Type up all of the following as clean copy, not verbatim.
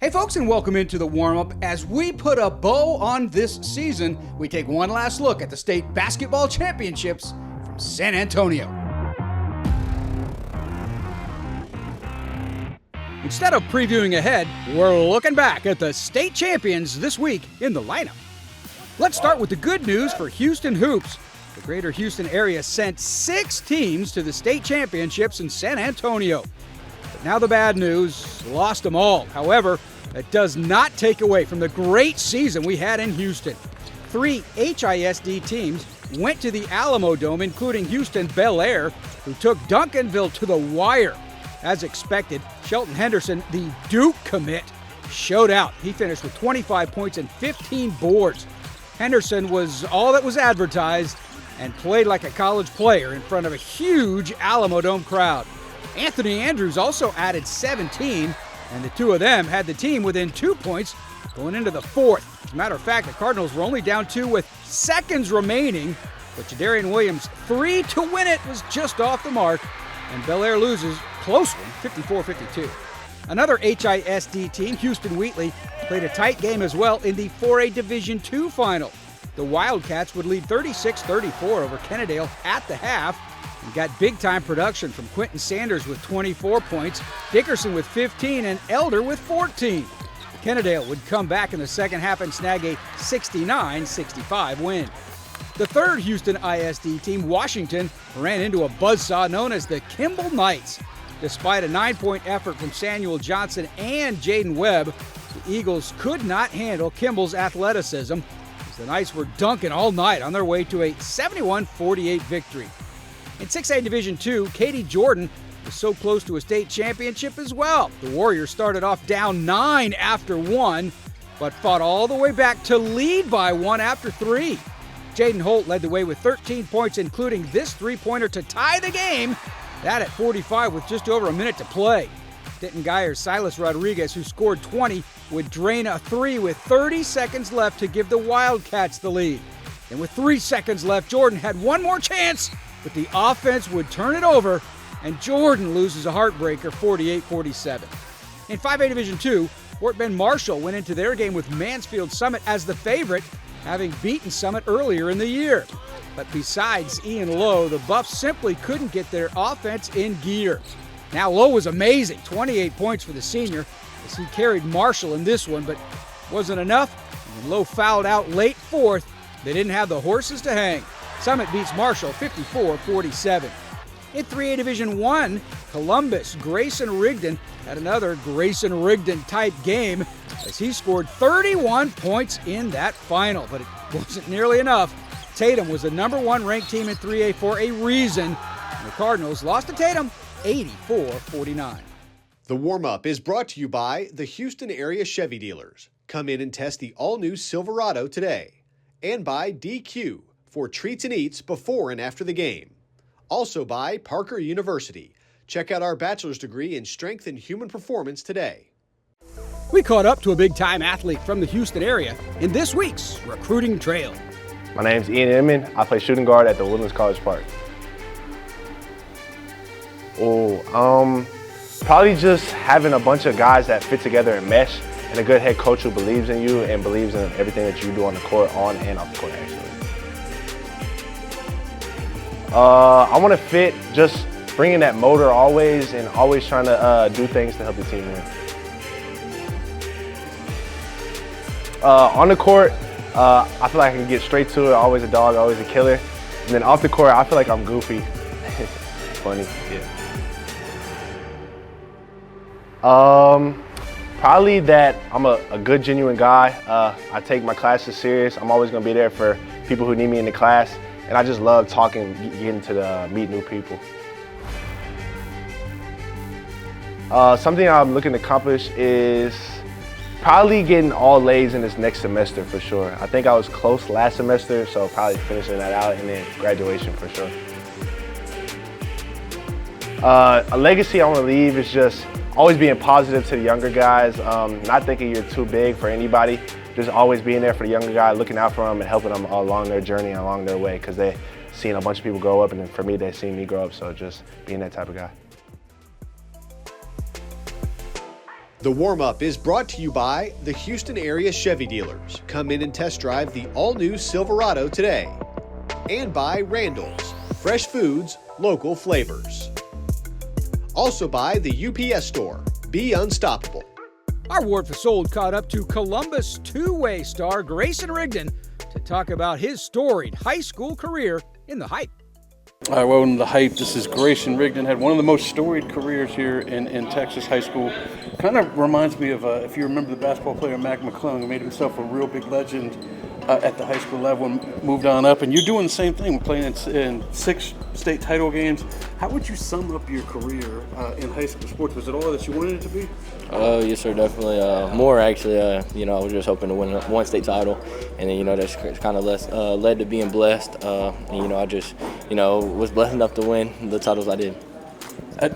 Hey folks, and welcome into the warm-up. As we put a bow on this season, we take one last look at the state basketball championships from San Antonio. Instead of previewing ahead, we're looking back at the state champions this week in the lineup. Let's start with the good news for Houston Hoops. The greater Houston area sent 6 teams to the state championships in San Antonio. But now the bad news, lost them all. However, that does not take away from the great season we had in Houston. 3 HISD teams went to the Alamo Dome, including Houston Bel Air, who took Duncanville to the wire. As expected, Shelton Henderson, the Duke commit, showed out. He finished with 25 points and 15 boards. Henderson was all that was advertised and played like a college player in front of a huge Alamo Dome crowd. Anthony Andrews also added 17, and the two of them had the team within 2 points going into the fourth. As a matter of fact, the Cardinals were only down 2 with seconds remaining, but Jadarian Williams' 3 to win it was just off the mark, and Bel Air loses close one, 54-52. Another HISD team, Houston Wheatley, played a tight game as well in the 4A Division II final. The Wildcats would lead 36-34 over Kennedale at the half, and got big-time production from Quentin Sanders with 24 points, Dickerson with 15, and Elder with 14. Kennedale would come back in the second half and snag a 69-65 win. The third Houston ISD team, Washington, ran into a buzzsaw known as the Kimball Knights. Despite a 9-point effort from Samuel Johnson and Jaden Webb, the Eagles could not handle Kimball's athleticism, as the Knights were dunking all night on their way to a 71-48 victory. In 6A Division II, Katie Jordan was so close to a state championship as well. The Warriors started off down 9 after 1, but fought all the way back to lead by 1 after 3. Jaden Holt led the way with 13 points, including this three-pointer to tie the game, that at 45 with just over a minute to play. Denton Geyer's Silas Rodriguez, who scored 20, would drain a 3 with 30 seconds left to give the Wildcats the lead. And with 3 seconds left, Jordan had one more chance, but the offense would turn it over, and Jordan loses a heartbreaker, 48-47. In 5A Division II, Fort Bend Marshall went into their game with Mansfield Summit as the favorite, having beaten Summit earlier in the year. But besides Ian Lowe, the Buffs simply couldn't get their offense in gear. Now Lowe was amazing, 28 points for the senior, as he carried Marshall in this one, but wasn't enough. And when Lowe fouled out late fourth, they didn't have the horses to hang. Summit beats Marshall 54-47. In 3A Division I, Columbus, Grayson Rigdon had another Grayson Rigdon type game as he scored 31 points in that final, but it wasn't nearly enough. Tatum was the number 1 ranked team in 3A for a reason, and the Cardinals lost to Tatum 84-49. The warm-up is brought to you by the Houston area Chevy dealers. Come in and test the all-new Silverado today. And by DQ for treats and eats before and after the game. Also by Parker University. Check out our bachelor's degree in strength and human performance today. We caught up to a big-time athlete from the Houston area in this week's Recruiting Trail. My name's Inman. I play shooting guard at the Woodlands College Park. Probably just having a bunch of guys that fit together and mesh, and a good head coach who believes in you and believes in everything that you do on the court, on and off the court, actually. I want to fit, just bringing that motor always and always trying to do things to help the team win. On the court, I feel like I can get straight to it, always a dog, always a killer. And then off the court, I feel like I'm goofy. Funny, yeah. Probably that I'm a good, genuine guy. I take my classes serious. I'm always gonna be there for people who need me in the class. And I just love talking, getting to meet new people. Something I'm looking to accomplish is probably getting all A's in this next semester for sure. I think I was close last semester, so probably finishing that out and then graduation for sure. A legacy I want to leave is just always being positive to the younger guys, not thinking you're too big for anybody. Just always being there for the younger guy, looking out for them and helping them along their journey and along their way, because they've seen a bunch of people grow up, and for me, they've seen me grow up, so just being that type of guy. The warm-up is brought to you by the Houston area Chevy dealers. Come in and test drive the all-new Silverado today. And by Randall's, fresh foods, local flavors. Also by the UPS store. Be unstoppable. Our Ward for Sold caught up to Columbus two-way star Grayson Rigdon to talk about his storied high school career in the Hype. All right, welcome to the Hype. This is Grayson Rigdon. Had one of the most storied careers here in Texas high school. Kind of reminds me of, if you remember the basketball player Mac McClung, who made himself a real big legend at the high school level and moved on up. And you're doing the same thing. We're playing in 6 state title games. How would you sum up your career in high school sports? Was it all that you wanted it to be? Yes, sir, definitely. More, actually. I was just hoping to win one state title. And then, that's kind of led to being blessed. And, I just, was blessed enough to win the titles I did.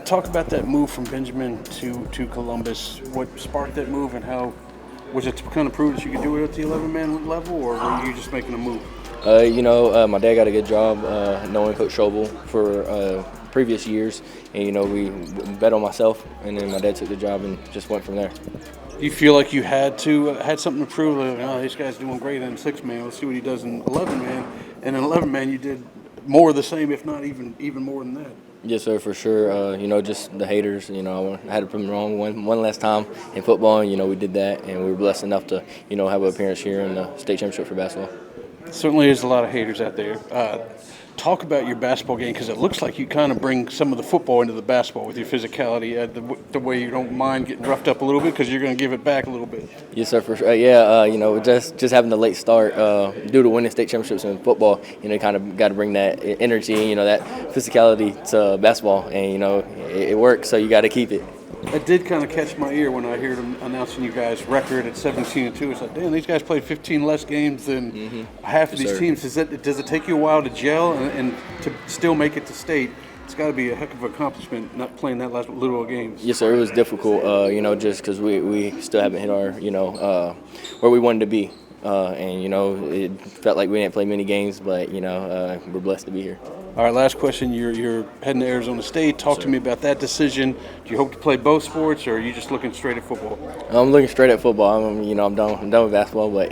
Talk about that move from Benjamin to Columbus. What sparked that move, and how was it to kind of prove that you could do it at the 11-man level, or were you just making a move? My dad got a good job knowing Coach Strobel for previous years, and we bet on myself, and then my dad took the job and just went from there. Do you feel like you had something to prove? Like, this guy's doing great in 6-man. Let's see what he does in 11-man. And in 11-man, you did more of the same, if not even more than that. Yes, sir, for sure. Just the haters. I had to prove them wrong one last time in football. And, we did that, and we were blessed enough to, have an appearance here in the state championship for basketball. Certainly is a lot of haters out there. Talk about your basketball game, because it looks like you kind of bring some of the football into the basketball with your physicality, the way you don't mind getting roughed up a little bit because you're going to give it back a little bit. Yes, sir, for sure. Just having the late start due to winning state championships in football, kind of got to bring that energy, that physicality to basketball, and, it works, so you got to keep it. It did kind of catch my ear when I heard them announcing you guys' record at 17-2. It's like, damn, these guys played 15 less games than half of these teams. Does it take you a while to gel and to still make it to state? It's got to be a heck of an accomplishment not playing that last little of games. Yes, sir. It was difficult, just because we still haven't hit our, where we wanted to be. It felt like we didn't play many games, but, we're blessed to be here. All right, last question. You're heading to Arizona State. Talk to me about that decision. Do you hope to play both sports, or are you just looking straight at football? I'm looking straight at football. I'm done with basketball, but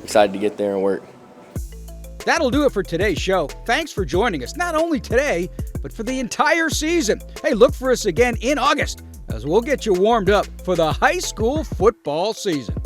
excited to get there and work. That'll do it for today's show. Thanks for joining us, not only today, but for the entire season. Hey, look for us again in August, as we'll get you warmed up for the high school football season.